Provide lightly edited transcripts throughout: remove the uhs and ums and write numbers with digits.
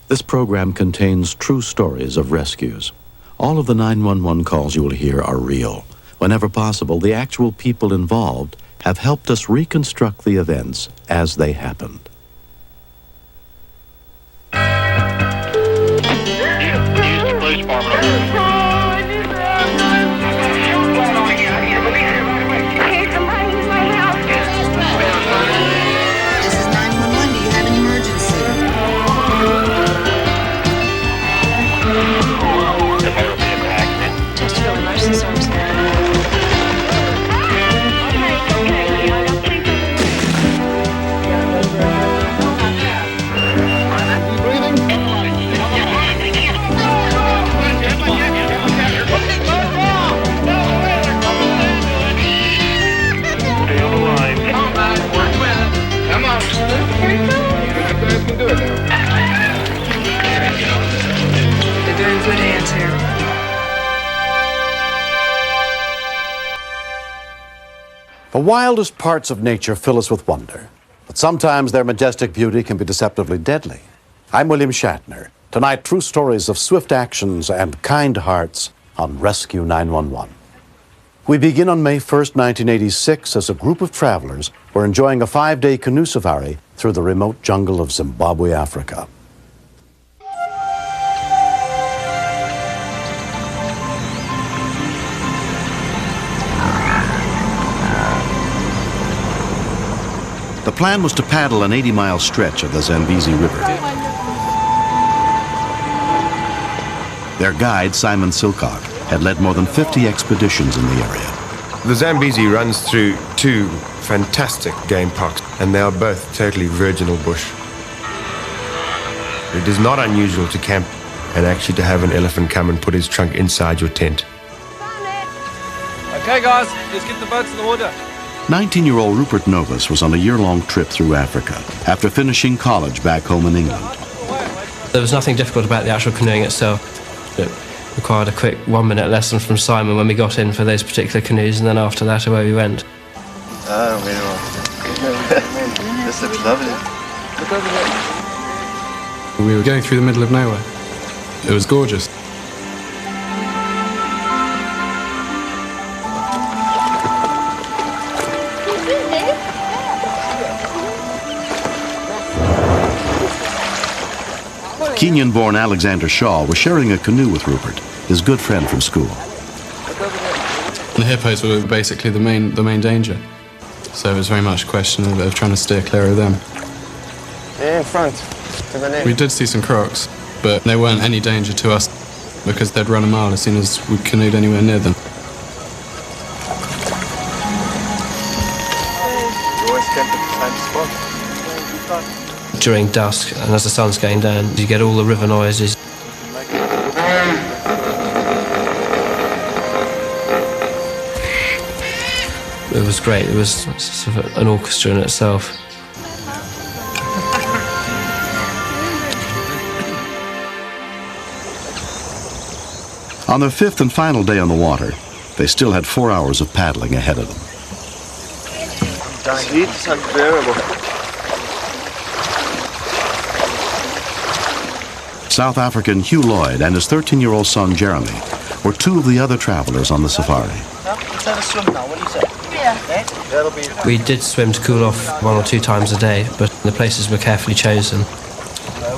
This program contains true stories of rescues. All of the 911 calls you will hear are real. Whenever possible, the actual people involved have helped us reconstruct the events as they happened. Police department. This is 911. Do you have an emergency? The motor vehicle accident. Chesterfield Emergency Service. They're in good hands here. The wildest parts of nature fill us with wonder, but sometimes their majestic beauty can be deceptively deadly. I'm William Shatner. Tonight, true stories of swift actions and kind hearts on Rescue 911. We begin on May 1st, 1986, as a group of travelers were enjoying a 5-day canoe safari through the remote jungle of Zimbabwe, Africa. The plan was to paddle an 80-mile stretch of the Zambezi River. Their guide, Simon Silcock, had led more than 50 expeditions in the area. The Zambezi runs through two fantastic game parks, and they are both totally virginal bush. It is not unusual to camp and actually to have an elephant come and put his trunk inside your tent. Okay guys, let's get the boats in the water. 19-year-old Rupert Novus was on a year-long trip through Africa after finishing college back home in England. There was nothing difficult about the actual canoeing itself. It required a quick 1-minute lesson from Simon when we got in for those particular canoes, and then after that away we went. Oh, very well. This looks lovely. We were going through the middle of nowhere. It was gorgeous. Kenyan-born Alexander Shaw was sharing a canoe with Rupert, his good friend from school. The hippos were basically the main danger, so it was very much a question of trying to steer clear of them. In front. We did see some crocs, but they weren't any danger to us because they'd run a mile as soon as we canoed anywhere near them. You always kept at the same spot. During dusk, and as the sun's going down, you get all the river noises. It was great. It was sort of an orchestra in itself. On their 5th and final day on the water, they still had 4 hours of paddling ahead of them. The heat is unbearable. South African Hugh Lloyd and his 13-year-old son Jeremy were two of the other travelers on the safari. Let's have a swim now. What do you say? Yeah. That'll be. We did swim to cool off 1 or 2 times a day, but the places were carefully chosen.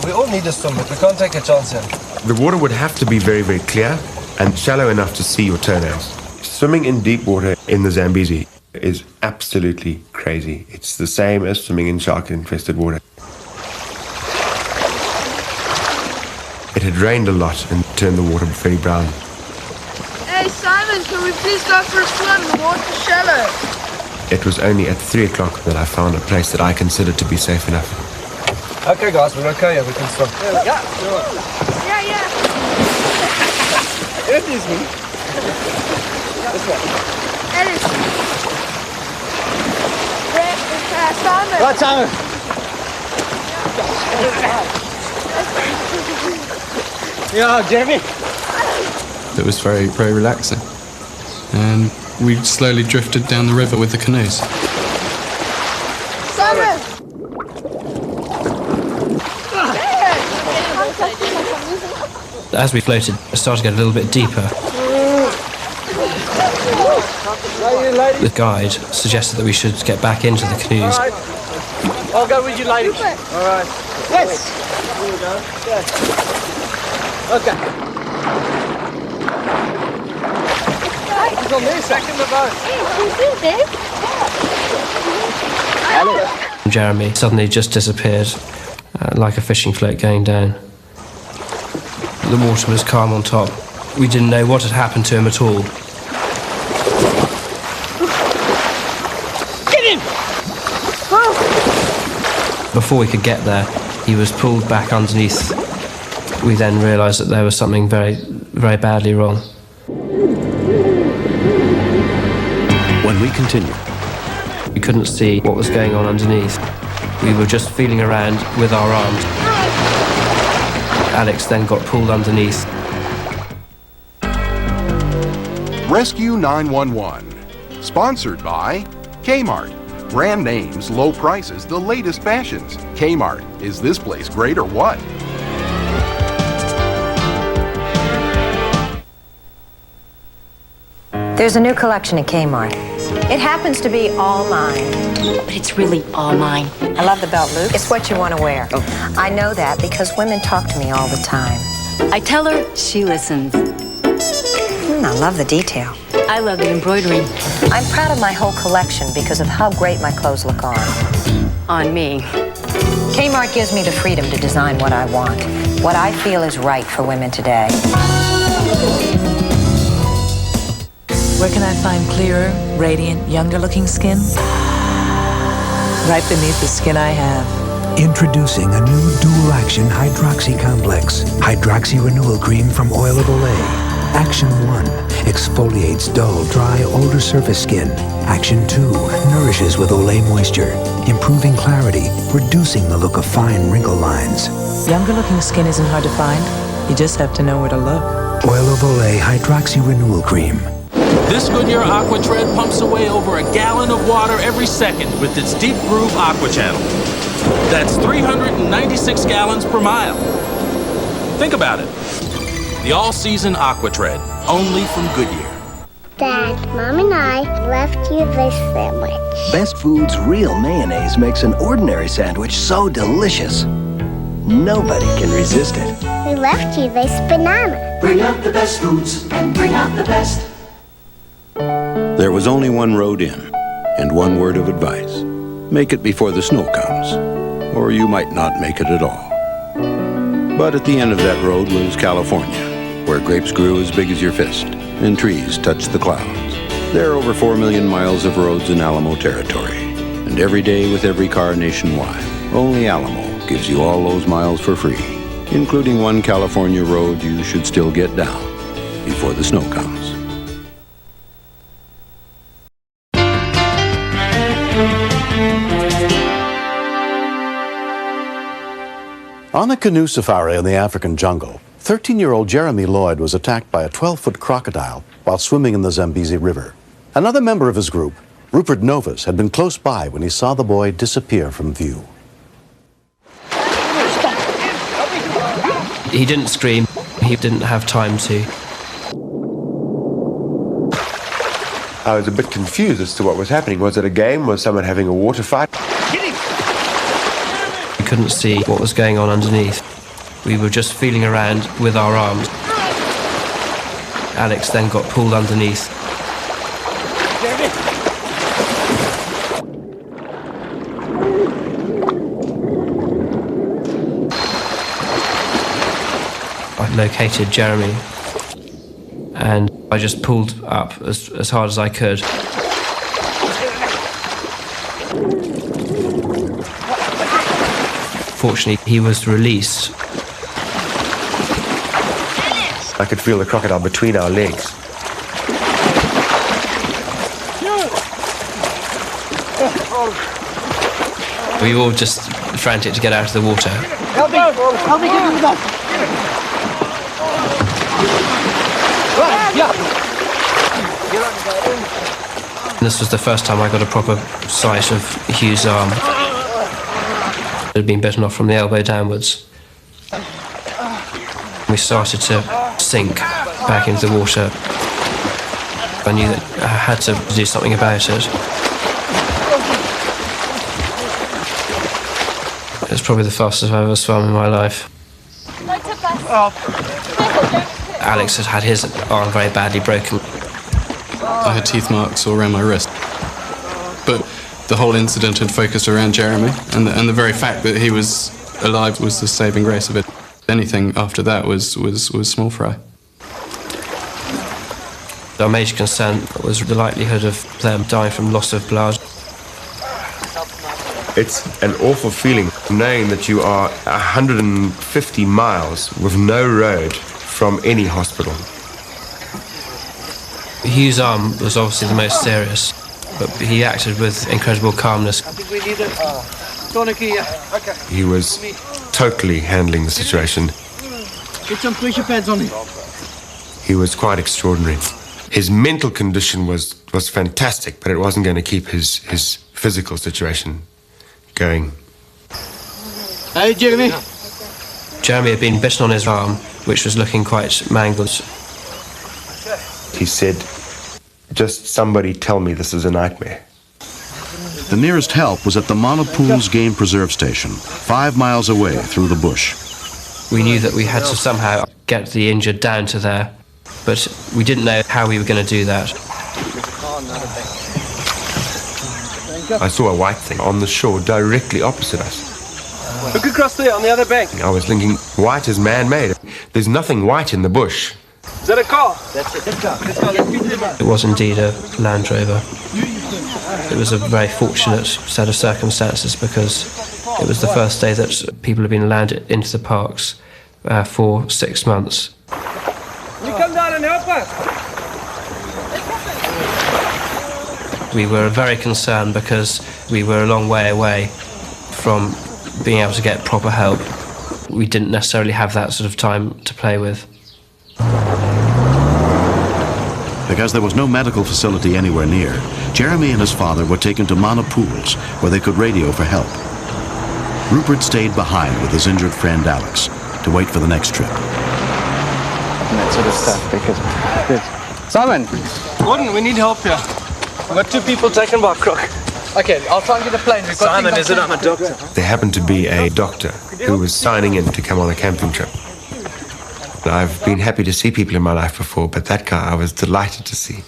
We all need a swim, but we can't take a chance here. The water would have to be very, very clear and shallow enough to see your toenails. Swimming in deep water in the Zambezi is absolutely crazy. It's the same as swimming in shark-infested water. It had rained a lot and turned the water very brown. Hey Simon, can we please go for a swim? The water's shallow. It was only at 3 o'clock that I found a place that I considered to be safe enough. Okay guys, we're okay here, we can swim. Yeah. Excuse me. This way. Alice. Simon. Right, Simon. Yeah, Jeremy. It was very, very relaxing. And we slowly drifted down the river with the canoes. Simon. As we floated, it started to get a little bit deeper. The guide suggested that we should get back into the canoes. I'll go with you, ladies. All right. Yes. Here we go. Yeah. Okay. He's on this. Back in the boat. Jeremy suddenly just disappeared, like a fishing float going down. The water was calm on top. We didn't know what had happened to him at all. Get him! Before we could get there, he was pulled back underneath. We then realised that there was something very, very badly wrong. When we continued, We couldn't see what was going on underneath. We were just feeling around with our arms. Alex then got pulled underneath. Rescue 911. Sponsored by Kmart. Brand names, low prices, the latest fashions. Kmart. Is this place great or what? There's a new collection at Kmart. It happens to be all mine. But it's really all mine. I love the belt loop. It's what you want to wear. Oh. I know that because women talk to me all the time. I tell her, she listens. I love the detail. I love the embroidery. I'm proud of my whole collection because of how great my clothes look on. On me. Kmart gives me the freedom to design what I want, what I feel is right for women today. Where can I find clearer, radiant, younger-looking skin? Right beneath the skin I have. Introducing a new dual-action hydroxy complex. Hydroxy Renewal Cream from Oil of Olay. Action 1 exfoliates dull, dry, older surface skin. Action 2 nourishes with Olay moisture, improving clarity, reducing the look of fine wrinkle lines. Younger-looking skin isn't hard to find. You just have to know where to look. Oil of Olay Hydroxy Renewal Cream. This Goodyear Aqua Tread pumps away over a gallon of water every second with its Deep Groove Aqua Channel. That's 396 gallons per mile. Think about it. The all-season Aqua Tread, only from Goodyear. Dad, Mom and I left you this sandwich. Best Foods real mayonnaise makes an ordinary sandwich so delicious. Nobody can resist it. We left you this banana. Bring out the best foods and bring out the best. There was only one road in, and one word of advice. Make it before the snow comes, or you might not make it at all. But at the end of that road was California, where grapes grew as big as your fist, and trees touched the clouds. There are over 4 million miles of roads in Alamo territory, and every day with every car nationwide, only Alamo gives you all those miles for free, including one California road you should still get down before the snow comes. On a canoe safari in the African jungle, 13-year-old Jeremy Lloyd was attacked by a 12-foot crocodile while swimming in the Zambezi River. Another member of his group, Rupert Novus, had been close by when he saw the boy disappear from view. He didn't scream. He didn't have time to. I was a bit confused as to what was happening. Was it a game? Was someone having a water fight? We couldn't see what was going on underneath. We were just feeling around with our arms. Alex then got pulled underneath. I located Jeremy and I just pulled up as hard as I could. Fortunately, he was released. I could feel the crocodile between our legs. We were all just frantic to get out of the water. Help me! Help me get in the boat! Right, yeah. This was the first time I got a proper sight of Hugh's arm. It had been bitten off from the elbow downwards. We started to sink back into the water, I knew that I had to do something about it. It's probably the fastest I've ever swum in my life. Alex had his arm very badly broken. I had teeth marks all around my wrist. But the whole incident had focused around Jeremy, and the very fact that he was alive was the saving grace of it. Anything after that was small fry. Our major concern was the likelihood of them dying from loss of blood. It's an awful feeling knowing that you are 150 miles with no road from any hospital. Hugh's arm was obviously the most serious, but he acted with incredible calmness. He was totally handling the situation. Get some pressure pads on him. He was quite extraordinary. His mental condition was fantastic, but it wasn't going to keep his physical situation going. Hey, Jeremy. Jeremy had been bitten on his arm, which was looking quite mangled. He said, "Just somebody tell me this is a nightmare." The nearest help was at the Monopools Game Preserve Station, 5 miles away through the bush. We knew that we had to somehow get the injured down to there, but we didn't know how we were going to do that. I saw a white thing on the shore directly opposite us. Look across there on the other bank. I was thinking, white is man-made. There's nothing white in the bush. Is that a car? That's it. Let's go. Let's go. It was indeed a Land Rover. It was a very fortunate set of circumstances because it was the first day that people had been allowed into the parks for 6 months. You come down and help us. We were very concerned because we were a long way away from being able to get proper help. We didn't necessarily have that sort of time to play with. Because there was no medical facility anywhere near, Jeremy and his father were taken to Monopools, where they could radio for help. Rupert stayed behind with his injured friend Alex to wait for the next trip. That sort of stuff, because... Simon! Gordon, we need help here. We've got 2 people taken by a crook. Okay, I'll try and get a plane. Simon, is it? I'm a doctor. There happened to be a doctor who was signing in to come on a camping trip. I've been happy to see people in my life before, but that guy I was delighted to see.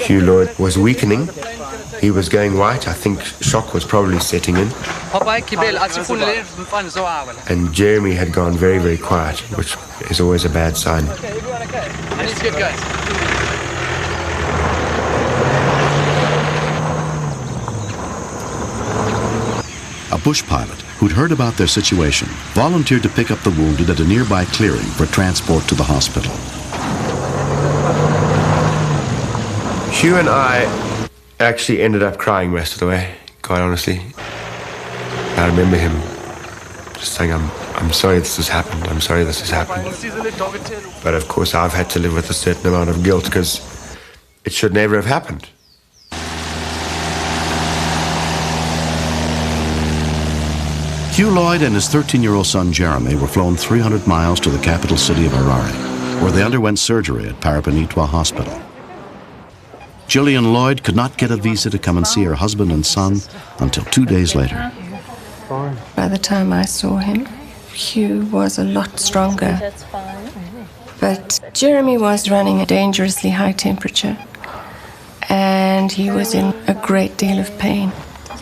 Hugh Lloyd was weakening. He was going white. I think shock was probably setting in. And Jeremy had gone very, very quiet, which is always a bad sign. A bush pilot who'd heard about their situation volunteered to pick up the wounded at a nearby clearing for transport to the hospital. Hugh and I actually ended up crying most of the way, quite honestly. I remember him just saying, I'm sorry this has happened, I'm sorry this has happened. But of course I've had to live with a certain amount of guilt because it should never have happened. Hugh Lloyd and his 13-year-old son Jeremy were flown 300 miles to the capital city of Harare, where they underwent surgery at Parapanitwa Hospital. Gillian Lloyd could not get a visa to come and see her husband and son until 2 days later. By the time I saw him, Hugh was a lot stronger. But Jeremy was running a dangerously high temperature, and he was in a great deal of pain.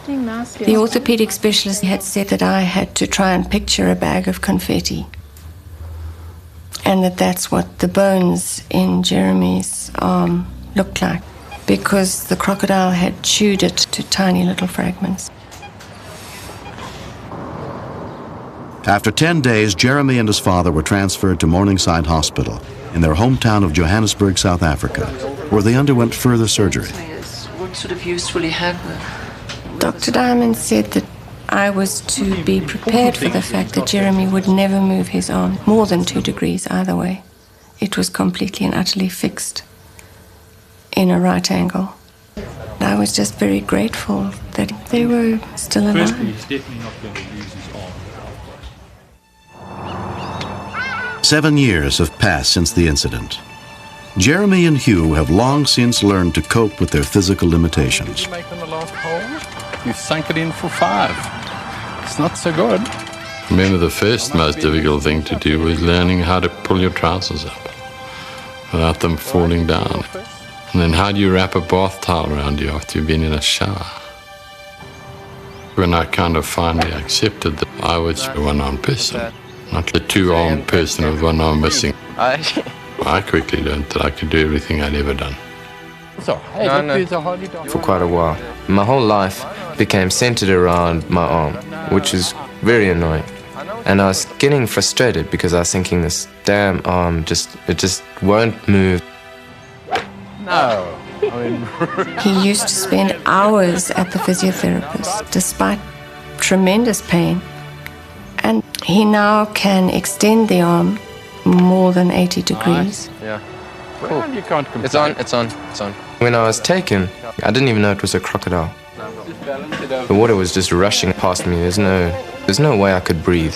The orthopedic specialist had said that I had to try and picture a bag of confetti, and that's what the bones in Jeremy's arm looked like, because the crocodile had chewed it to tiny little fragments. After 10 days, Jeremy and his father were transferred to Morningside Hospital in their hometown of Johannesburg, South Africa, where they underwent further surgery. What sort of use will he have? Dr. Diamond said that I was to be prepared for the fact that Jeremy would never move his arm more than 2 degrees either way. It was completely and utterly fixed in a right angle. I was just very grateful that they were still alive. Firstly, he's definitely not going to use his arm. 7 years have passed since the incident. Jeremy and Hugh have long since learned to cope with their physical limitations. Did you make on the last hole? You sank it in for 5. It's not so good. Remember, the first most difficult thing to do was learning how to pull your trousers up without them falling down. And then how do you wrap a bath towel around you after you've been in a shower? When I kind of finally accepted that I was a one-armed person, not a two-armed person with one arm missing, I quickly learned that I could do everything I'd ever done. For quite a while. My whole life became centered around my arm, which is very annoying. And I was getting frustrated because I was thinking this damn arm just won't move. No. He used to spend hours at the physiotherapist despite tremendous pain. And he now can extend the arm more than 80 degrees. Yeah. Well, you can't complain. It's on. When I was taken, I didn't even know it was a crocodile. The water was just rushing past me. There's no way I could breathe.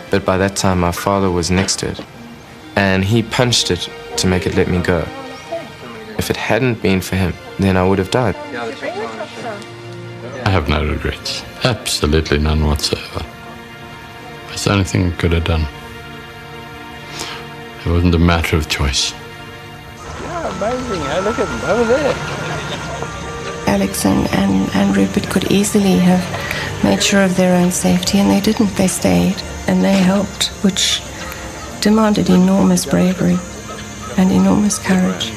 But by that time, my father was next to it, and he punched it to make it let me go. If it hadn't been for him, then I would have died. I have no regrets. Absolutely none whatsoever. It's the only thing I could have done. It wasn't a matter of choice. Yeah, amazing. Hey, look at them over there. Alex and Rupert could easily have made sure of their own safety, and they didn't. They stayed and they helped, which demanded enormous bravery and enormous courage.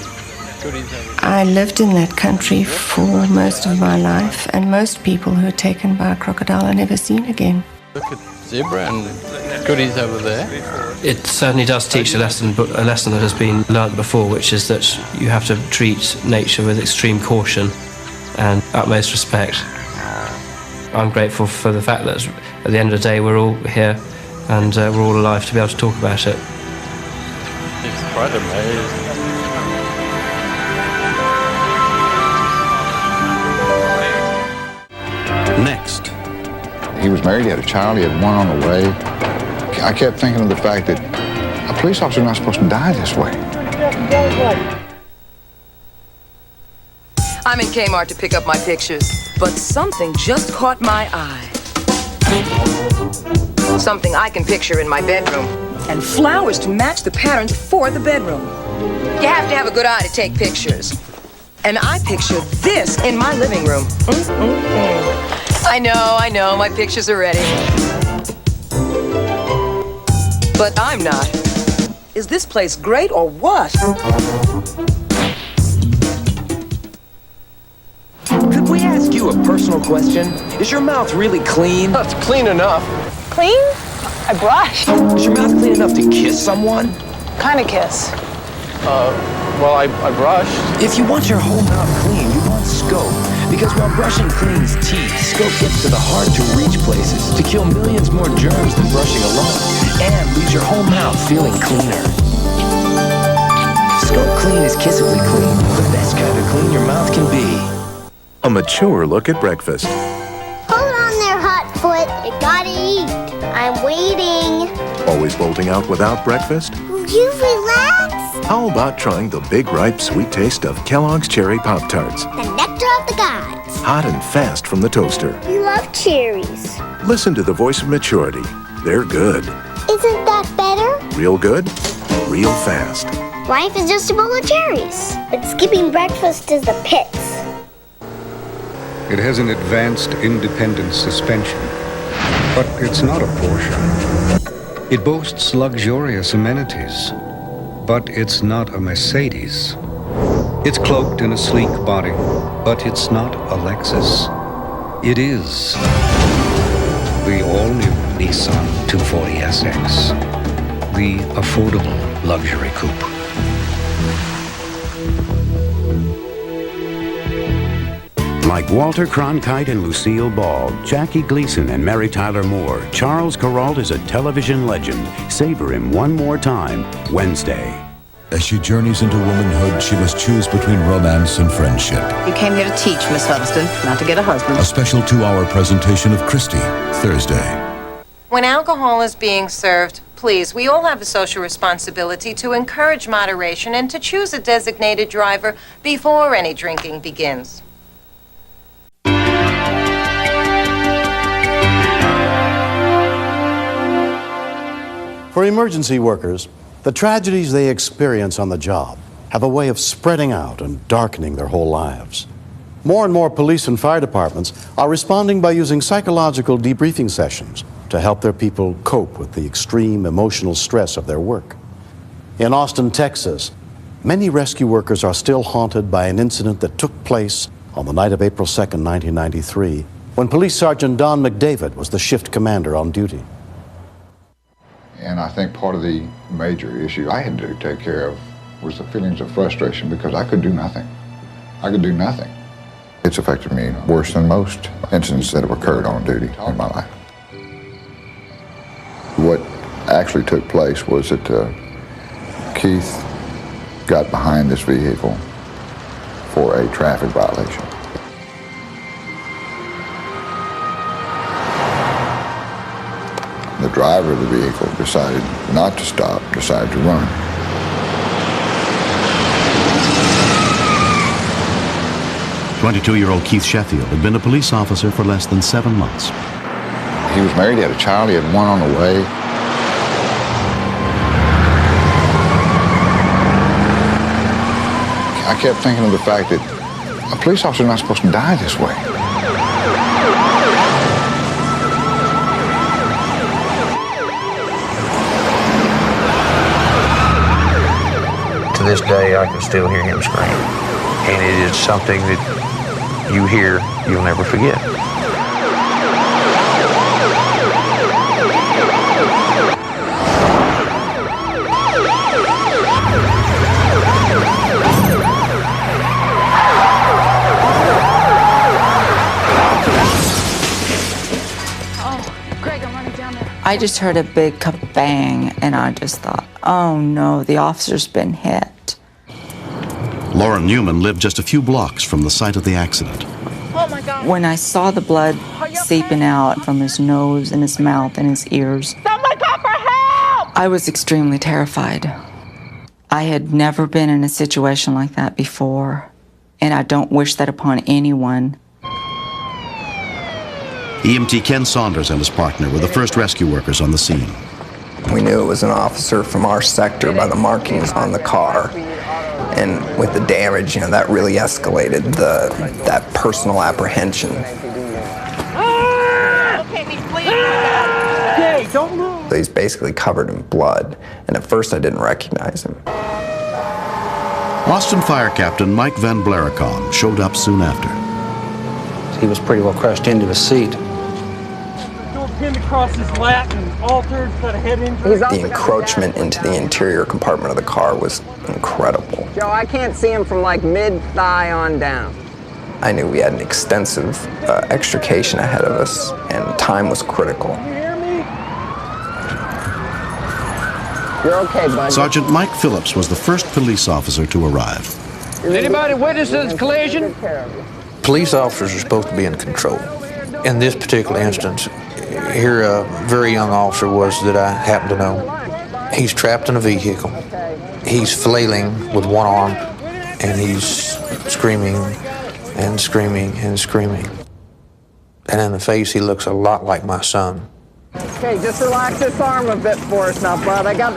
I lived in that country for most of my life, and most people who are taken by a crocodile are never seen again. Look at zebra and goodies over there. It certainly does teach a lesson, but a lesson that has been learnt before, which is that you have to treat nature with extreme caution and utmost respect. I'm grateful for the fact that at the end of the day we're all here and we're all alive to be able to talk about it. It's quite amazing. Next. He was married, he had a child, he had one on the way. I kept thinking of the fact that a police officer is not supposed to die this way. I'm in Kmart to pick up my pictures, but something just caught my eye. Something I can picture in my bedroom. And flowers to match the patterns for the bedroom. You have to have a good eye to take pictures. And I picture this in my living room. I know, my pictures are ready. But I'm not. Is this place great or what? Could we ask you a personal question? Is your mouth really clean? It's clean enough. Clean? I brush. Is your mouth clean enough to kiss someone? Kind of kiss. Well, I brushed. If you want your whole mouth clean, you want Scope. Because while brushing cleans teeth, Scope gets to the hard-to-reach places to kill millions more germs than brushing alone, and leaves your whole mouth feeling cleaner. Scope Clean is kissably clean, the best kind of clean your mouth can be. A mature look at breakfast. Hold on there, Hotfoot. You gotta eat. I'm waiting. Always bolting out without breakfast? Will you relax? How about trying the big, ripe, sweet taste of Kellogg's Cherry Pop-Tarts? The nectar of the gods. Hot and fast from the toaster. We love cherries. Listen to the voice of maturity. They're good. Isn't that better? Real good, real fast. Life is just a bowl of cherries. But skipping breakfast is the pits. It has an advanced independent suspension, but it's not a Porsche. It boasts luxurious amenities, but it's not a Mercedes. It's cloaked in a sleek body, but it's not a Lexus. It is the all-new Nissan 240SX, the affordable luxury coupe. Like Walter Cronkite and Lucille Ball, Jackie Gleason and Mary Tyler Moore, Charles Kuralt is a television legend. Savor him one more time, Wednesday. As she journeys into womanhood, she must choose between romance and friendship. You came here to teach, Miss Huddleston, not to get a husband. A special 2-hour presentation of Christie, Thursday. When alcohol is being served, please, we all have a social responsibility to encourage moderation and to choose a designated driver before any drinking begins. For emergency workers, the tragedies they experience on the job have a way of spreading out and darkening their whole lives. More and more police and fire departments are responding by using psychological debriefing sessions to help their people cope with the extreme emotional stress of their work. In Austin, Texas, many rescue workers are still haunted by an incident that took place on the night of April 2nd, 1993, when Police Sergeant Don McDavid was the shift commander on duty. And I think part of the major issue I had to take care of was the feelings of frustration because I could do nothing. I could do nothing. It's affected me worse than most incidents that have occurred on duty in my life. What actually took place was that Keith got behind this vehicle for a traffic violation. The driver of the vehicle decided not to stop, decided to run. 22-year-old Keith Sheffield had been a police officer for less than 7 months. He was married, he had a child, he had one on the way. I kept thinking of the fact that a police officer is not supposed to die this way. To this day, I can still hear him scream. And it is something that you hear, you'll never forget. I just heard a big kabang, and I just thought, oh no, the officer's been hit. Lauren Newman lived just a few blocks from the site of the accident. Oh my God. When I saw the blood seeping out from his nose and his mouth and his ears, someone call for help! I was extremely terrified. I had never been in a situation like that before, and I don't wish that upon anyone. EMT Ken Saunders and his partner were the first rescue workers on the scene. We knew it was an officer from our sector by the markings on the car. And with the damage, that really escalated that personal apprehension. Okay, don't move. He's basically covered in blood, and at first I didn't recognize him. Austin Fire Captain Mike Van Blaricon showed up soon after. He was pretty well crushed into the seat. Pinned across his lap and altered, got a head injury. The encroachment into the interior compartment of the car was incredible. Joe, I can't see him from like mid-thigh on down. I knew we had an extensive extrication ahead of us, and time was critical. You hear me? You're okay, bud. Sergeant Mike Phillips was the first police officer to arrive. Anybody witness this collision? Police officers are supposed to be in control. In this particular instance, here a very young officer was that I happen to know. He's trapped in a vehicle. He's flailing with one arm, and he's screaming and screaming and screaming. And in the face, he looks a lot like my son. Okay, just relax this arm a bit for us now, bud. I got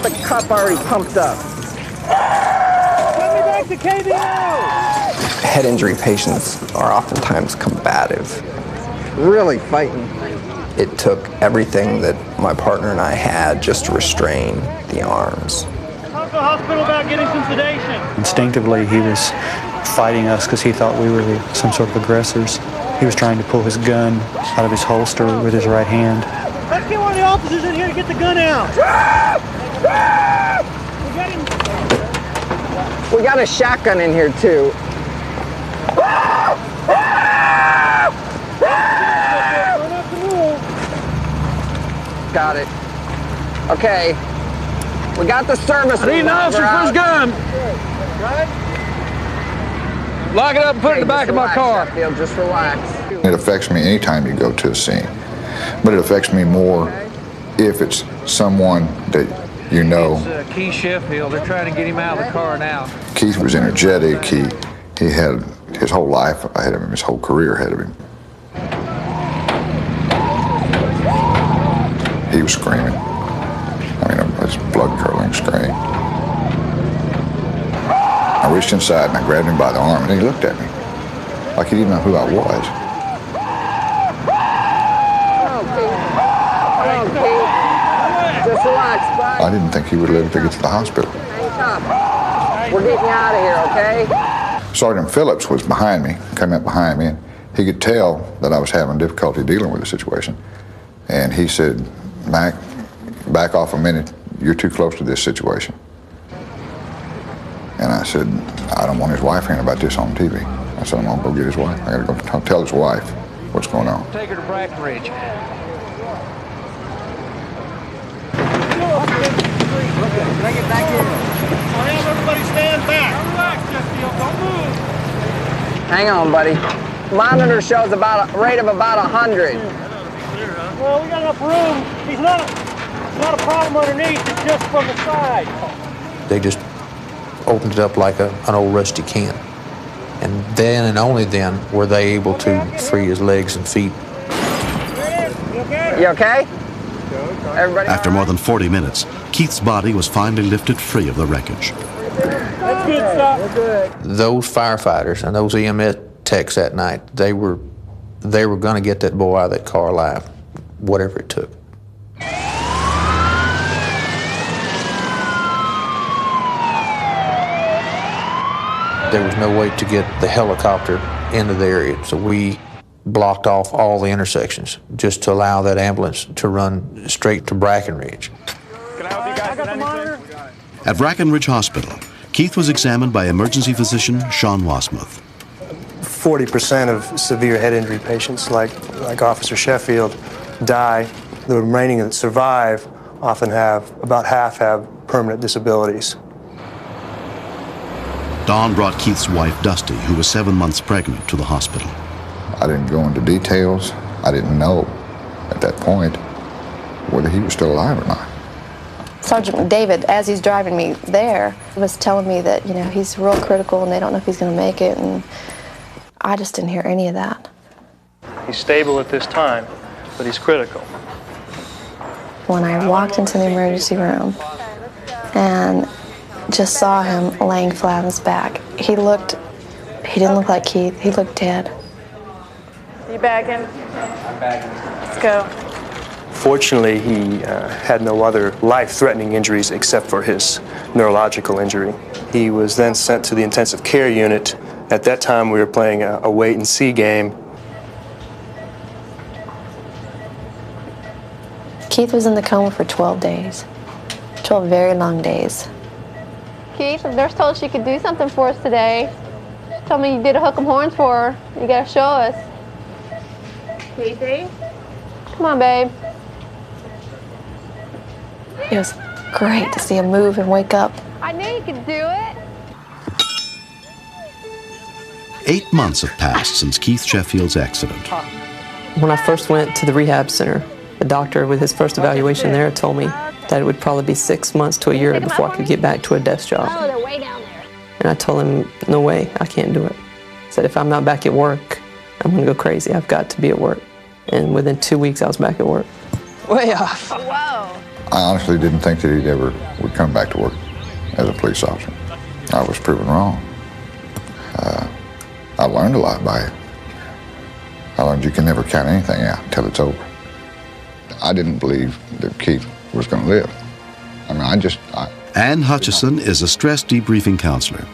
the cup already pumped up. Send me back to KBO! Head injury patients are oftentimes combative. Really fighting. It took everything that my partner and I had just to restrain the arms. Talk to the hospital about getting some sedation. Instinctively, he was fighting us because he thought we were some sort of aggressors. He was trying to pull his gun out of his holster with his right hand. Let's get one of the officers in here to get the gun out. We got a shotgun in here, too. Got it. Okay. We got the service. I need an officer for his gun. Lock it up and put it in the back of my car. Just relax. It affects me anytime you go to a scene, but it affects me more if it's someone that you know. It's Keith Sheffield. They're trying to get him out of the car now. Keith was energetic. He had his whole life ahead of him, his whole career ahead of him. He was screaming. I mean, his blood-curdling scream. I reached inside and I grabbed him by the arm, and he looked at me like he didn't know who I was. Just relax, bud. I didn't think he would live to get to the hospital. We're getting you out of here, okay? Sergeant Phillips was behind me, came up behind me, and he could tell that I was having difficulty dealing with the situation. And he said, Mac, back off a minute. You're too close to this situation. And I said, I don't want his wife hearing about this on TV. I said, I'm going to go get his wife. I got to go tell his wife what's going on. Take her to Brackenridge. Can I get back in? Everybody stand back. Relax, Sheffield. Don't move. Hang on, buddy. Monitor shows about a rate of about 100. Well, we got enough room. He's not a problem underneath. It's just from the side. They just opened it up like an old rusty can. And then and only then were they able to free his legs and feet. You okay? Everybody? After more than 40 minutes, Keith's body was finally lifted free of the wreckage. That's good stuff. Those firefighters and those EMS techs that night, they were going to get that boy out of that car alive, whatever it took. There was no way to get the helicopter into the area, so we blocked off all the intersections just to allow that ambulance to run straight to Brackenridge. Can I help you guys with anything? At Brackenridge Hospital, Keith was examined by emergency physician Sean Wasmuth. 40% of severe head injury patients, like Officer Sheffield, die. The remaining that survive often about half have permanent disabilities. Dawn brought Keith's wife, Dusty, who was 7 months pregnant, to the hospital. I didn't go into details. I didn't know at that point whether he was still alive or not. Sergeant McDavid, as he's driving me there, was telling me that, he's real critical and they don't know if he's going to make it, and I just didn't hear any of that. He's stable at this time, but he's critical. When I walked into the emergency room and just saw him laying flat on his back, he didn't look like Keith, he looked dead. You bagging? I'm bagging. Let's go. Fortunately, he had no other life-threatening injuries except for his neurological injury. He was then sent to the intensive care unit. At that time, we were playing a wait-and-see game. Keith was in the coma for 12 days. 12 very long days. Keith, the nurse told us she could do something for us today. She told me you did a hook 'em horns for her. You gotta show us. Keithy? Come on, babe. It was great to see him move and wake up. I knew you could do it. 8 months have passed since Keith Sheffield's accident. When I first went to the rehab center, the doctor with his first evaluation there told me that it would probably be 6 months to a year before I could get back to a desk job. Oh, they're way down there. And I told him, no way, I can't do it. I said, if I'm not back at work, I'm gonna go crazy. I've got to be at work. And within 2 weeks, I was back at work. Way off. Whoa. I honestly didn't think that he ever would come back to work as a police officer. I was proven wrong. I learned a lot by it. I learned you can never count anything out until it's over. I didn't believe that Keith was going to live. I mean, Ann Hutchison is a stress debriefing counselor.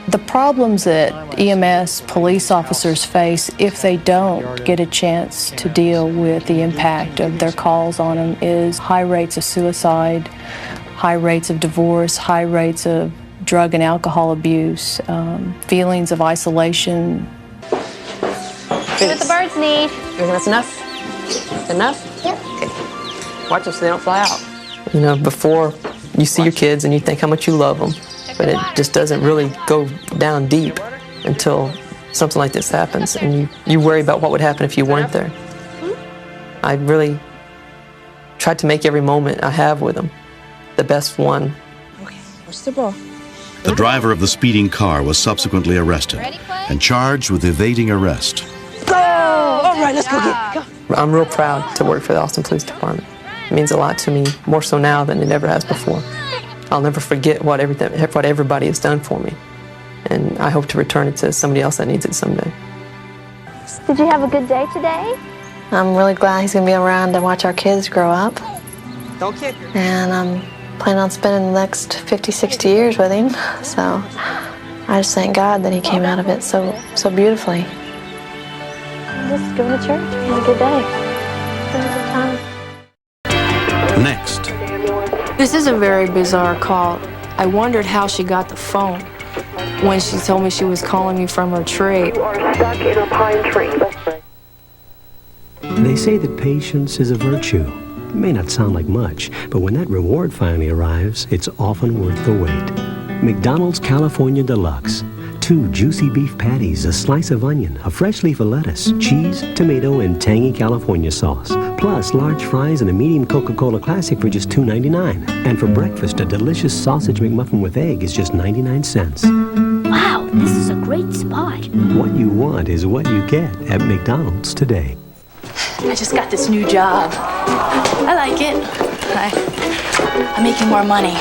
The problems that EMS police officers face if they don't get a chance to deal with the impact of their calls on them is high rates of suicide, high rates of divorce, high rates of drug and alcohol abuse, feelings of isolation. See what the birds need. You think that's enough? Enough? Yep. Okay. Watch them so they don't fly out. Before you see your kids and you think how much you love them, but it just doesn't really go down deep until something like this happens, and you worry about what would happen if you weren't there. I really tried to make every moment I have with him the best one. Okay, what's the ball? The driver of the speeding car was subsequently arrested and charged with evading arrest. Go! All right, let's go get it. I'm real proud to work for the Austin Police Department. It means a lot to me, more so now than it ever has before. I'll never forget what everybody has done for me, and I hope to return it to somebody else that needs it someday. Did you have a good day today? I'm really glad he's going to be around to watch our kids grow up. Don't kick her. And I'm planning on spending the next 50, 60 years with him. So I just thank God that he came out of it so beautifully. I'm just going to church. Have a good day. Spend some time. Next. This is a very bizarre call. I wondered how she got the phone when she told me she was calling me from her tree. You are stuck in a pine tree. They say that patience is a virtue. It may not sound like much, but when that reward finally arrives, it's often worth the wait. McDonald's California Deluxe. 2 juicy beef patties, a slice of onion, a fresh leaf of lettuce, cheese, tomato, and tangy California sauce. Plus, large fries and a medium Coca-Cola Classic for just $2.99. And for breakfast, a delicious sausage McMuffin with egg is just 99 cents. Wow, this is a great spot. What you want is what you get at McDonald's today. I just got this new job. I like it. I'm making more money,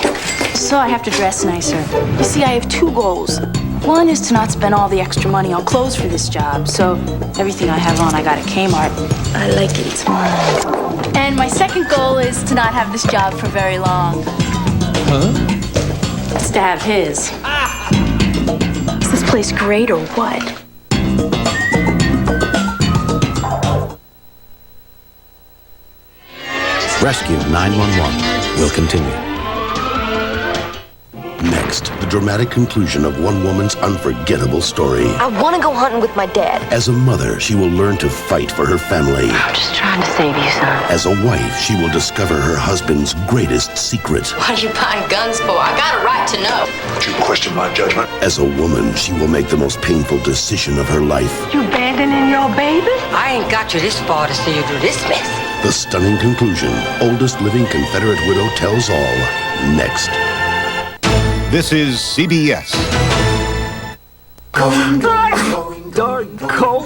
so I have to dress nicer. You see, I have 2 goals. One is to not spend all the extra money on clothes for this job, so everything I have on I got at Kmart. I like it, it's mine. And my second goal is to not have this job for very long. Huh? It's to have his. Is this place great or what? Rescue 911 will continue. Next, the dramatic conclusion of one woman's unforgettable story. I want to go hunting with my dad. As a mother, she will learn to fight for her family. I'm just trying to save you, son. As a wife, she will discover her husband's greatest secret. What are you buying guns for? I got a right to know. Don't you question my judgment. As a woman, she will make the most painful decision of her life. You abandoning your baby? I ain't got you this far to see you do this mess. The stunning conclusion, oldest living Confederate widow tells all, next. This is CBS. Going, dark, cold.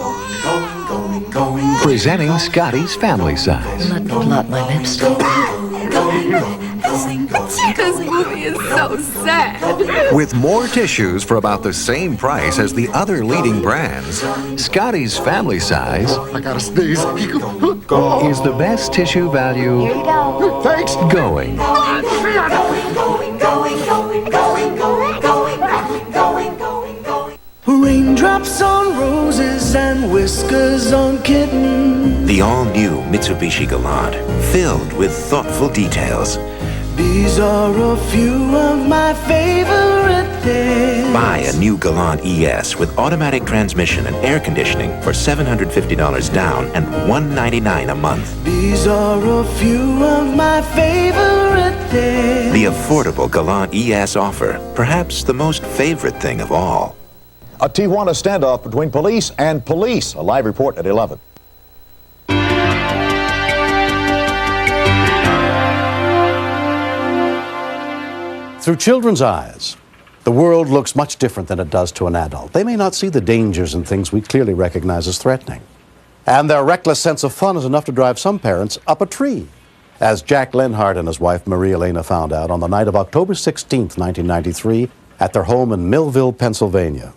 Presenting Scotty's Family Size. Let me blot my lips. This movie is so sad. With more tissues for about the same price as the other leading brands, Scotty's Family Size, I gotta sneeze, is the best tissue value. Here you go. Thanks. Going. Raindrops on roses and whiskers on kittens. The all-new Mitsubishi Galant, filled with thoughtful details. These are a few of my favorite things. Buy a new Galant ES with automatic transmission and air conditioning for $750 down and $199 a month. These are a few of my favorite things. The affordable Galant ES offer, perhaps the most favorite thing of all. A Tijuana standoff between police and police. A live report at 11. Through children's eyes, the world looks much different than it does to an adult. They may not see the dangers and things we clearly recognize as threatening. And their reckless sense of fun is enough to drive some parents up a tree, as Jack Lenhart and his wife Marie Elena found out on the night of October 16th, 1993, at their home in Millville, Pennsylvania.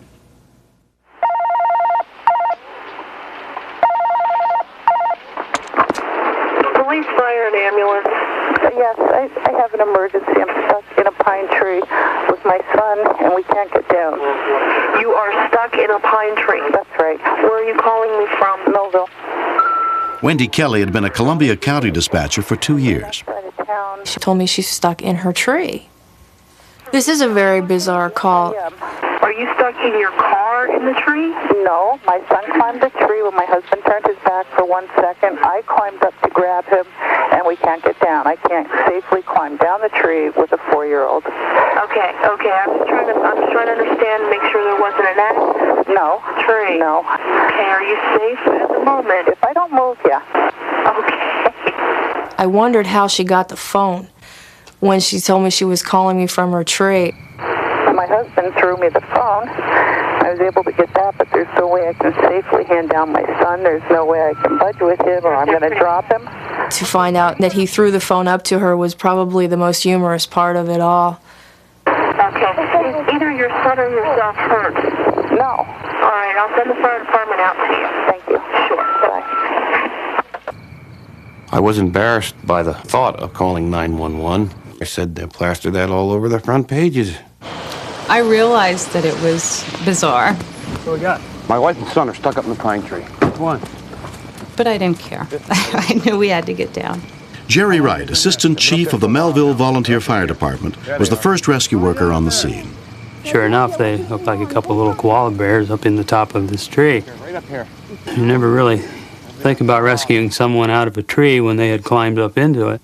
Police, fire, and ambulance. Yes, I have an emergency. I'm stuck in a pine tree with my son, and we can't get down. You are stuck in a pine tree? That's right. Where are you calling me from? Millville. Wendy Kelly had been a Columbia County dispatcher for 2 years. She told me she's stuck in her tree. This is a very bizarre call. Are you stuck in your car in the tree? No, my son climbed the tree when my husband turned his back for 1 second. I climbed up to grab him, and we can't get down. I can't safely climb down the tree with a 4-year-old. Okay. I'm just trying to understand and make sure there wasn't an accident. No. Tree. No. Okay, are you safe at the moment? If I don't move, yeah. Okay. I wondered how she got the phone when she told me she was calling me from her tree. My husband threw me the phone. I was able to get that, but there's no way I can safely hand down my son. There's no way I can budge with him or I'm going to drop him. To find out that he threw the phone up to her was probably the most humorous part of it all. Okay. Is either your son or yourself hurt? No. All right, I'll send the fire department out to you. Thank you. Sure. Bye. I was embarrassed by the thought of calling 911. I said they plastered that all over the front pages. I realized that it was bizarre. What we got? My wife and son are stuck up in the pine tree. Which one? But I didn't care. I knew we had to get down. Jerry Wright, Assistant Chief of the Melville Volunteer Fire Department, was the first rescue worker on the scene. Sure enough, they looked like a couple little koala bears up in the top of this tree. Right up here. You never really think about rescuing someone out of a tree when they had climbed up into it.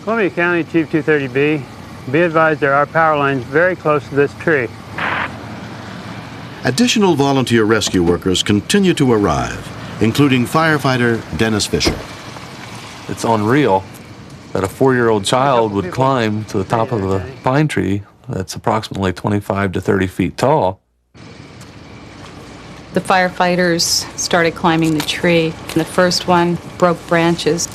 Columbia County Chief 230B, be advised there are power lines very close to this tree. Additional volunteer rescue workers continue to arrive, including firefighter Dennis Fisher. It's unreal that a 4-year-old child would climb to the top of a pine tree that's approximately 25 to 30 feet tall. The firefighters started climbing the tree. The first one broke branches.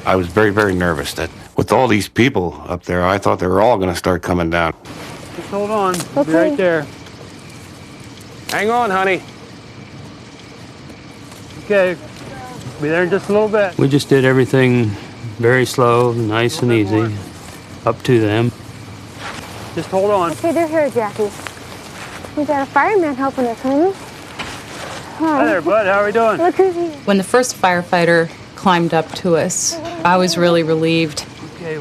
I was very, very nervous that with all these people up there, I thought they were all going to start coming down. Just hold on. We'll be right there. Hang on, honey. Okay. Be there in just a little bit. We just did everything very slow, nice and easy, up to them. Just hold on. Okay, they're here, Jackie. We got a fireman helping us, honey. Hi there, bud. How are we doing? Look who's here. When the first firefighter climbed up to us, I was really relieved. Okay,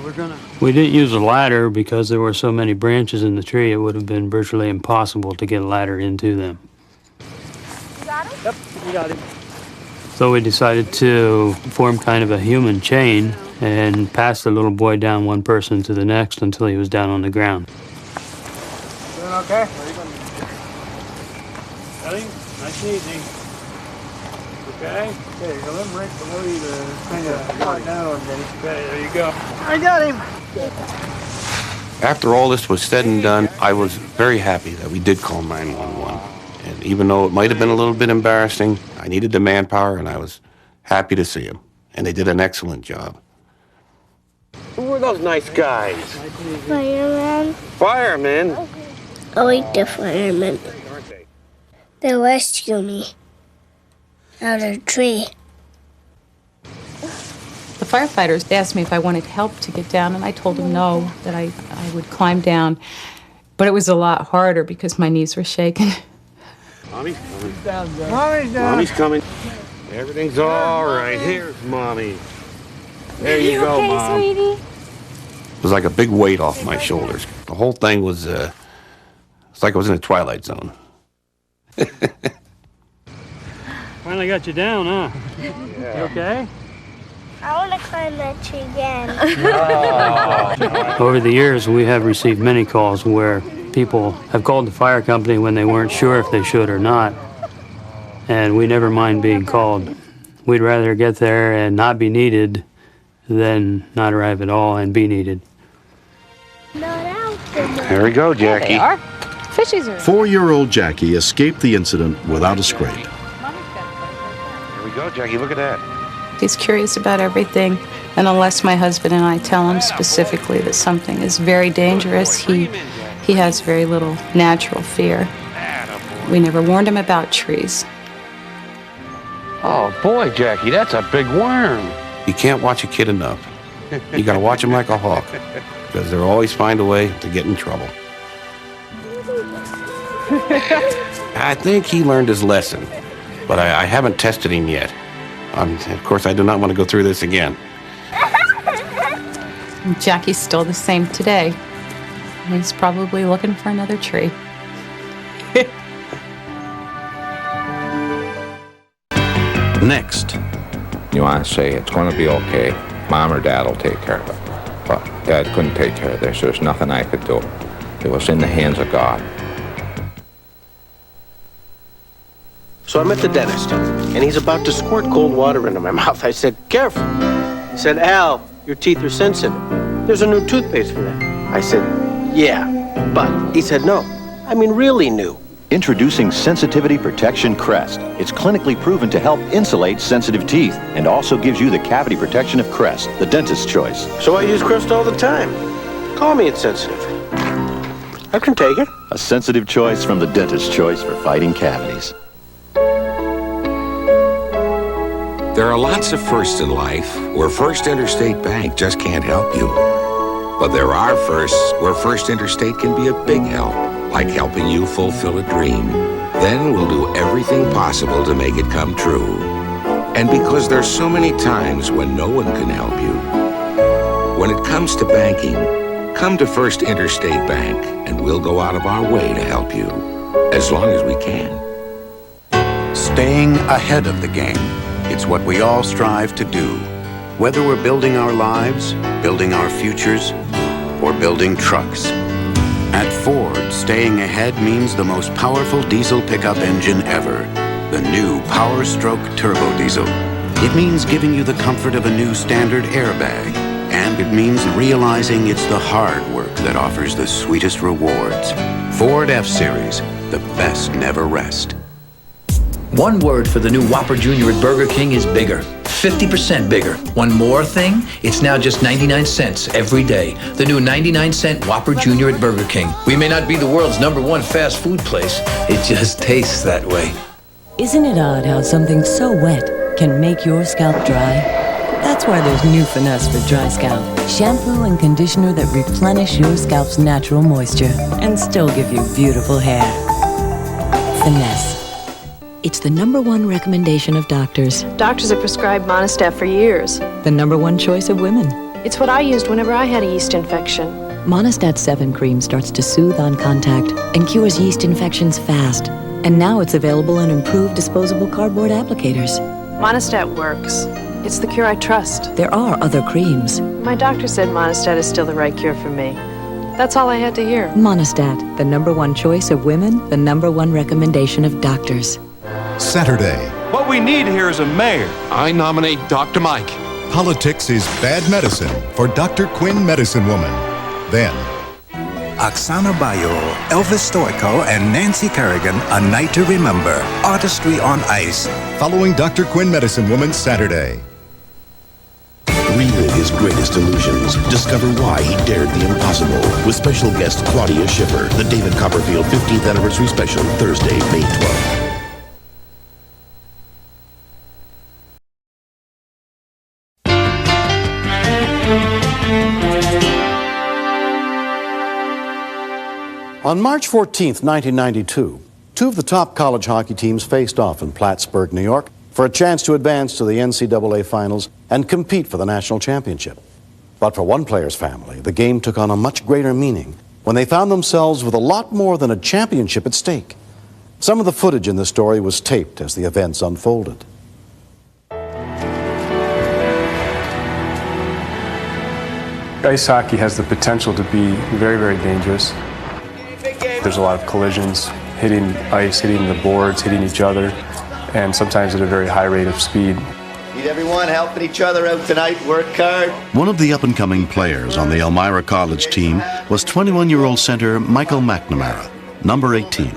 we didn't use a ladder because there were so many branches in the tree. It would have been virtually impossible to get a ladder into them. You got him? Yep, we got him. So we decided to form kind of a human chain and pass the little boy down one person to the next until he was down on the ground. Doing okay? Got him? Nice and easy. Okay? Okay, so let him right below you to kind of knock down on me. Okay, there you go. I got him! After all this was said and done, I was very happy that we did call 911. And even though it might have been a little bit embarrassing, I needed the manpower and I was happy to see them. And they did an excellent job. Who are those nice guys? Firemen. Firemen? I like the firemen. They rescued me out of a tree. The firefighters asked me if I wanted help to get down, and I told them no, that I would climb down. But it was a lot harder because my knees were shaking. Mommy's coming. Mommy's down. Mommy's coming. Everything's all right. Here's Mommy. There you go, okay, Mom. sweetie? It was like a big weight off my shoulders. The whole thing was, it's like I was in a Twilight Zone. Finally got you down, huh? Yeah. You okay? I want to climb that tree again. Over the years, we have received many calls where people have called the fire company when they weren't sure if they should or not. And we never mind being called. We'd rather get there and not be needed than not arrive at all and be needed. There we go, Jackie. There they are. Fishies are. 4-year-old Jackie escaped the incident without a scrape. Here we go, Jackie. Look at that. He's curious about everything, and unless my husband and I tell him specifically that something is very dangerous, he has very little natural fear. We never warned him about trees. Oh, boy, Jackie, that's a big worm. You can't watch a kid enough. You got to watch him like a hawk, because they'll always find a way to get in trouble. I think he learned his lesson, but I haven't tested him yet. Of course, I do not want to go through this again. Jackie's still the same today. He's probably looking for another tree. Next. You want to say it's going to be okay. Mom or Dad will take care of it. But Dad couldn't take care of this. There's nothing I could do. It was in the hands of God. So I'm at the dentist, and he's about to squirt cold water into my mouth. I said, careful. He said, Al, your teeth are sensitive. There's a new toothpaste for that. I said, yeah, but he said, no. I mean, really new. Introducing Sensitivity Protection Crest. It's clinically proven to help insulate sensitive teeth and also gives you the cavity protection of Crest, the dentist's choice. So I use Crest all the time. Call me insensitive. I can take it. A sensitive choice from the dentist's choice for fighting cavities. There are lots of firsts in life where First Interstate Bank just can't help you. But there are firsts where First Interstate can be a big help, like helping you fulfill a dream. Then we'll do everything possible to make it come true. And because there's so many times when no one can help you, when it comes to banking, come to First Interstate Bank and we'll go out of our way to help you, as long as we can. Staying ahead of the game. It's what we all strive to do. Whether we're building our lives, building our futures, or building trucks. At Ford, staying ahead means the most powerful diesel pickup engine ever, the new Power Stroke Turbo Diesel. It means giving you the comfort of a new standard airbag, and it means realizing it's the hard work that offers the sweetest rewards. Ford F-Series, the best never rest. One word for the new Whopper Jr. at Burger King is bigger. 50% bigger. One more thing, it's now just 99 cents every day. The new 99-cent Whopper Jr. at Burger King. We may not be the world's #1 fast food place. It just tastes that way. Isn't it odd how something so wet can make your scalp dry? That's why there's new Finesse for dry scalp. Shampoo and conditioner that replenish your scalp's natural moisture and still give you beautiful hair. Finesse. It's the #1 recommendation of doctors. Doctors have prescribed Monistat for years. The #1 choice of women. It's what I used whenever I had a yeast infection. Monistat 7 cream starts to soothe on contact and cures yeast infections fast. And now it's available in improved disposable cardboard applicators. Monistat works. It's the cure I trust. There are other creams. My doctor said Monistat is still the right cure for me. That's all I had to hear. Monistat, the #1 choice of women, the #1 recommendation of doctors. Saturday. What we need here is a mayor. I nominate Dr. Mike. Politics is bad medicine for Dr. Quinn Medicine Woman. Then, Oksana Bayul, Elvis Stoico, and Nancy Kerrigan, A Night to Remember, Artistry on Ice. Following Dr. Quinn Medicine Woman Saturday. Relive his greatest illusions. Discover why he dared the impossible. With special guest Claudia Schiffer. The David Copperfield 15th Anniversary Special, Thursday, May 12th. On March 14, 1992, two of the top college hockey teams faced off in Plattsburgh, New York, for a chance to advance to the NCAA finals and compete for the national championship. But for one player's family, the game took on a much greater meaning when they found themselves with a lot more than a championship at stake. Some of the footage in the story was taped as the events unfolded. Ice hockey has the potential to be very, very dangerous. There's a lot of collisions, hitting ice, hitting the boards, hitting each other, and sometimes at a very high rate of speed. Need everyone helping each other out tonight, work hard. One of the up-and-coming players on the Elmira College team was 21-year-old center Michael McNamara, number 18.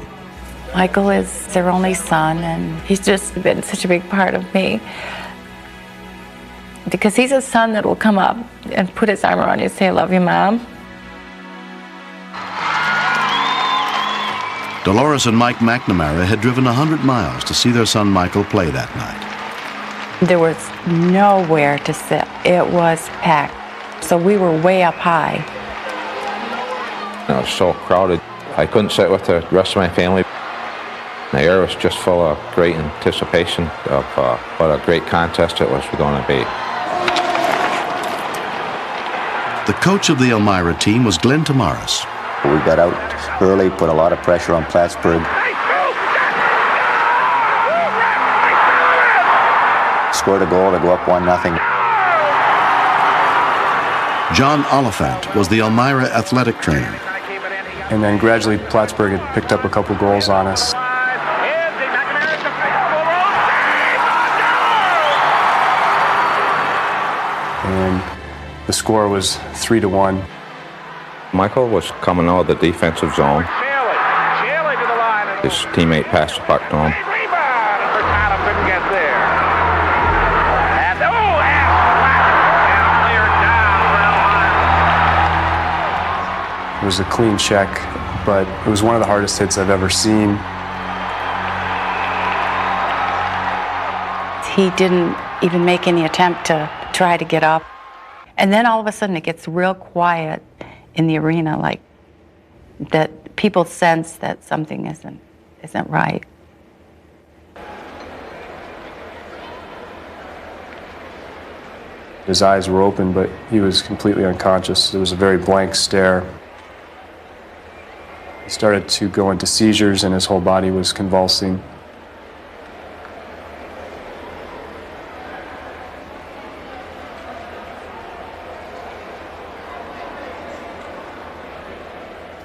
Michael is their only son, and he's just been such a big part of me. Because he's a son that will come up and put his arm around you and say, I love you, Mom. Dolores and Mike McNamara had driven 100 miles to see their son Michael play that night. There was nowhere to sit. It was packed. So we were way up high. It was so crowded. I couldn't sit with the rest of my family. The air was just full of great anticipation of what a great contest it was going to be. The coach of the Elmira team was Glenn Tamaris. We got out early, put a lot of pressure on Plattsburgh. Scored a goal to go up 1-0. John Oliphant was the Elmira athletic trainer. And then gradually Plattsburgh had picked up a couple goals on us. And the score was 3-1. Michael was coming out of the defensive zone. His teammate passed the puck to him. It was a clean check, but it was one of the hardest hits I've ever seen. He didn't even make any attempt to try to get up. And then all of a sudden it gets real quiet in the arena, like that people sense that something isn't right. His eyes were open, but he was completely unconscious. It was a very blank stare. He started to go into seizures and his whole body was convulsing.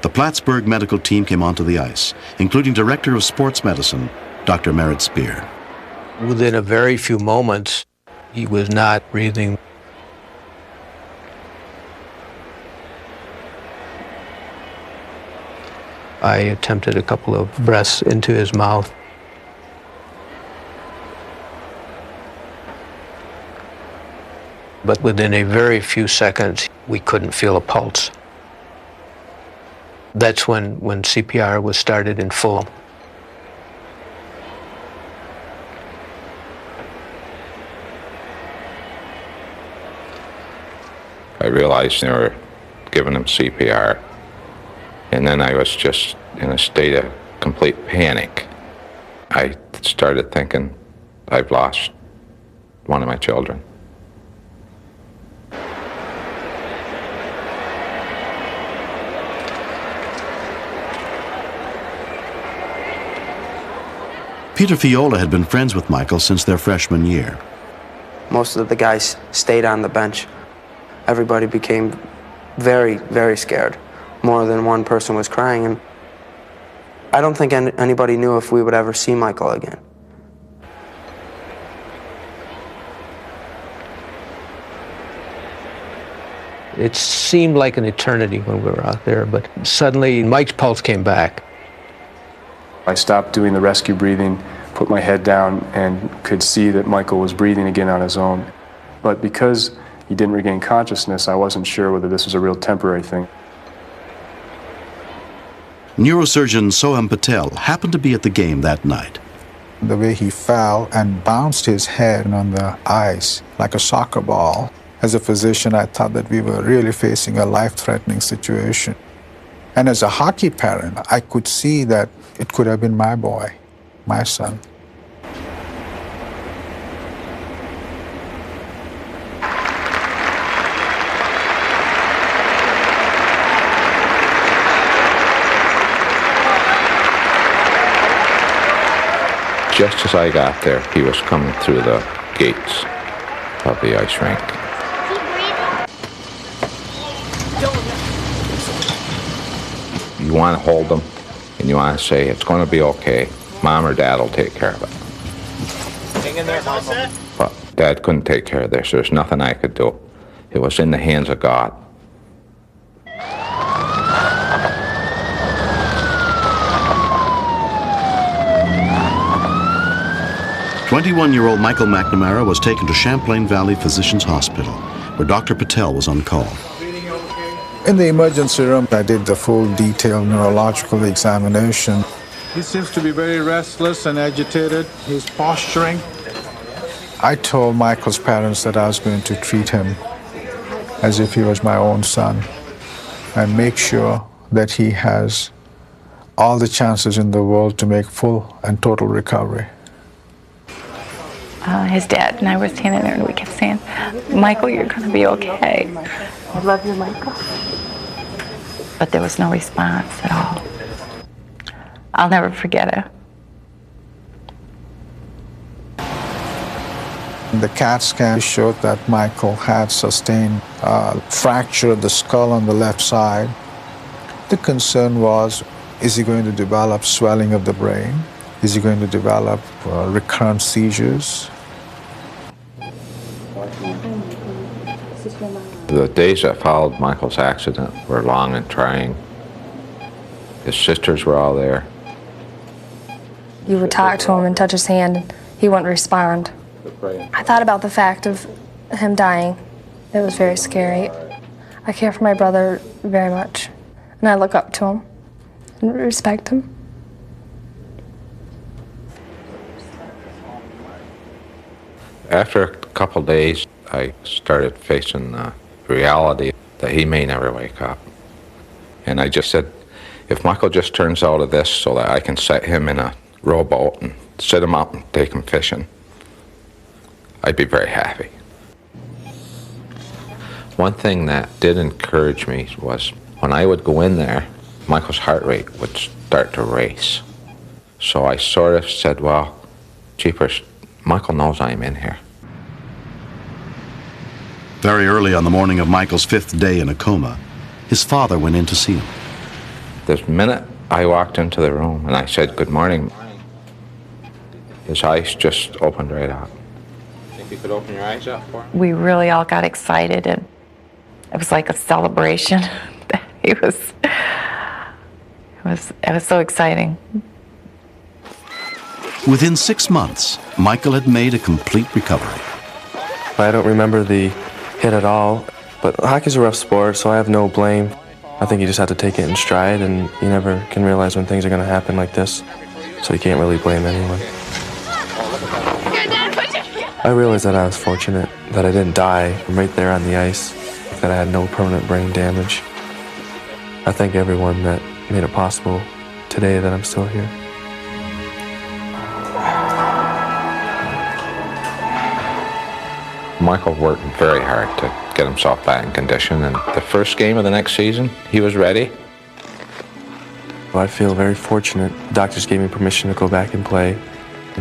The Plattsburgh medical team came onto the ice, including Director of Sports Medicine, Dr. Merritt Spear. Within a very few moments, he was not breathing. I attempted a couple of breaths into his mouth. But within a very few seconds, we couldn't feel a pulse. That's when CPR was started in full. I realized they were giving him CPR, and then I was just in a state of complete panic. I started thinking, I've lost one of my children. Peter Fiola had been friends with Michael since their freshman year. Most of the guys stayed on the bench. Everybody became very, very scared. More than one person was crying, and I don't think anybody knew if we would ever see Michael again. It seemed like an eternity when we were out there, but suddenly Mike's pulse came back. I stopped doing the rescue breathing, put my head down, and could see that Michael was breathing again on his own. But because he didn't regain consciousness, I wasn't sure whether this was a real temporary thing. Neurosurgeon Soham Patel happened to be at the game that night. The way he fell and bounced his head on the ice like a soccer ball. As a physician, I thought that we were really facing a life-threatening situation. And as a hockey parent, I could see that it could have been my boy, my son. Just as I got there, he was coming through the gates of the ice rink. You want to hold him, and you want to say, it's going to be okay. Mom or Dad will take care of it. Hang in there, Mom. But Dad couldn't take care of this. There's nothing I could do. It was in the hands of God. 21-year-old Michael McNamara was taken to Champlain Valley Physicians Hospital, where Dr. Patel was on call. In the emergency room, I did the full detailed neurological examination. He seems to be very restless and agitated. He's posturing. I told Michael's parents that I was going to treat him as if he was my own son and make sure that he has all the chances in the world to make full and total recovery. His dad and I were standing there and we kept saying, Michael, you're going to be okay. I love you, Michael. But there was no response at all. I'll never forget it. the CAT scan showed that Michael had sustained a fracture of the skull on the left side. The concern was, is he going to develop swelling of the brain? Is he going to develop recurrent seizures? The days that followed Michael's accident were long and trying. His sisters were all there. You would talk to him and touch his hand, and he wouldn't respond. I thought about the fact of him dying. It was very scary. I care for my brother very much, and I look up to him and respect him. After a couple days, I started facing the reality that he may never wake up. And I just said, if Michael just turns out of this so that I can set him in a rowboat and set him up and take him fishing, I'd be very happy. One thing that did encourage me was when I would go in there, Michael's heart rate would start to race. So I sort of said, well, jeepers, Michael knows I'm in here. Very early on the morning of Michael's 5th day in a coma, his father went in to see him. The minute I walked into the room and I said, good morning, his eyes just opened right up. Think you could open your eyes up for him? We really all got excited, and it was like a celebration. It was so exciting. Within 6 months, Michael had made a complete recovery. I don't remember the hit at all, but hockey's a rough sport, so I have no blame. I think you just have to take it in stride, and you never can realize when things are going to happen like this, so you can't really blame anyone. I realized that I was fortunate that I didn't die right there on the ice, that I had no permanent brain damage. I thank everyone that made it possible today that I'm still here. Michael worked very hard to get himself back in condition, and the first game of the next season, he was ready. I feel very fortunate. The doctors gave me permission to go back and play.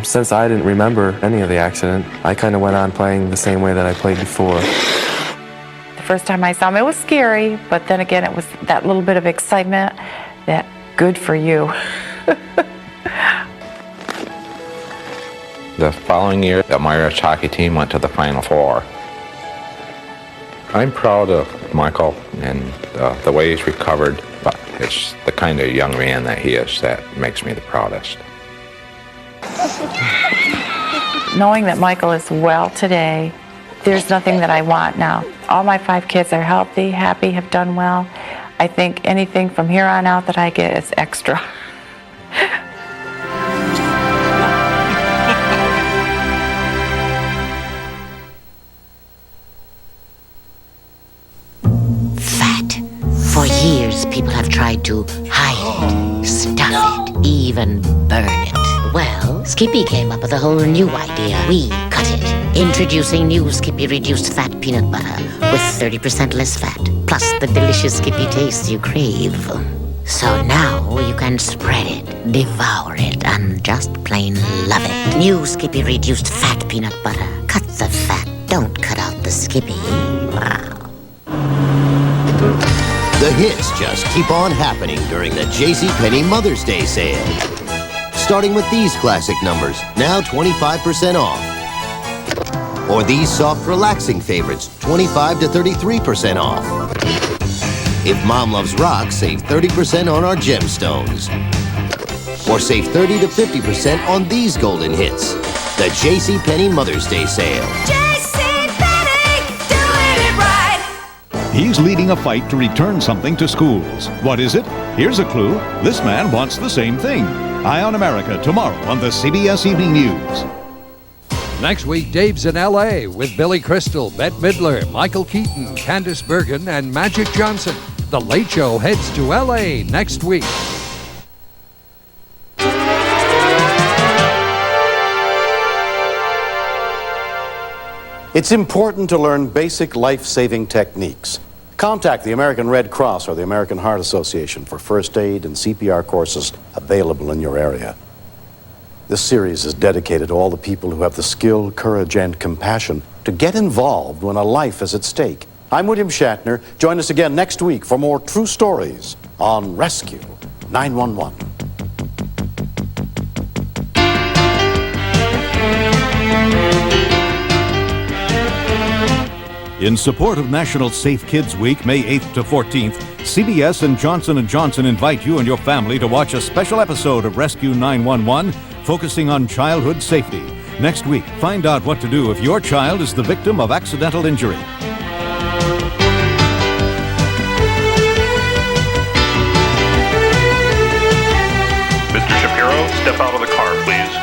Since I didn't remember any of the accident, I kind of went on playing the same way that I played before. The first time I saw him, it was scary, but then again, it was that little bit of excitement that good for you. The following year, the Irish hockey team went to the Final Four. I'm proud of Michael and the way he's recovered, but it's the kind of young man that he is that makes me the proudest. Knowing that Michael is well today, there's nothing that I want now. All my 5 kids are healthy, happy, have done well. I think anything from here on out that I get is extra. For years, people have tried to hide it, stuff it, even burn it. Well, Skippy came up with a whole new idea. We cut it. Introducing new Skippy Reduced Fat Peanut Butter with 30% less fat, plus the delicious Skippy taste you crave. So now you can spread it, devour it, and just plain love it. New Skippy Reduced Fat Peanut Butter. Cut the fat, don't cut out the Skippy. Wow. The hits just keep on happening during the JCPenney Mother's Day sale. Starting with these classic numbers, now 25% off. Or these soft, relaxing favorites, 25 to 33% off. If Mom loves rock, save 30% on our gemstones. Or save 30 to 50% on these golden hits. The JCPenney Mother's Day sale. He's leading a fight to return something to schools. What is it? Here's a clue. This man wants the same thing. Eye on America tomorrow on the CBS Evening News. Next week, Dave's in L.A. with Billy Crystal, Bette Midler, Michael Keaton, Candace Bergen, and Magic Johnson. The Late Show heads to L.A. next week. It's important to learn basic life-saving techniques. Contact the American Red Cross or the American Heart Association for first aid and CPR courses available in your area. This series is dedicated to all the people who have the skill, courage, and compassion to get involved when a life is at stake. I'm William Shatner. Join us again next week for more true stories on Rescue 911. In support of National Safe Kids Week, May 8th to 14th, CBS and Johnson & Johnson invite you and your family to watch a special episode of Rescue 911 focusing on childhood safety. Next week, find out what to do if your child is the victim of accidental injury. Mr. Shapiro, step out of the car, please.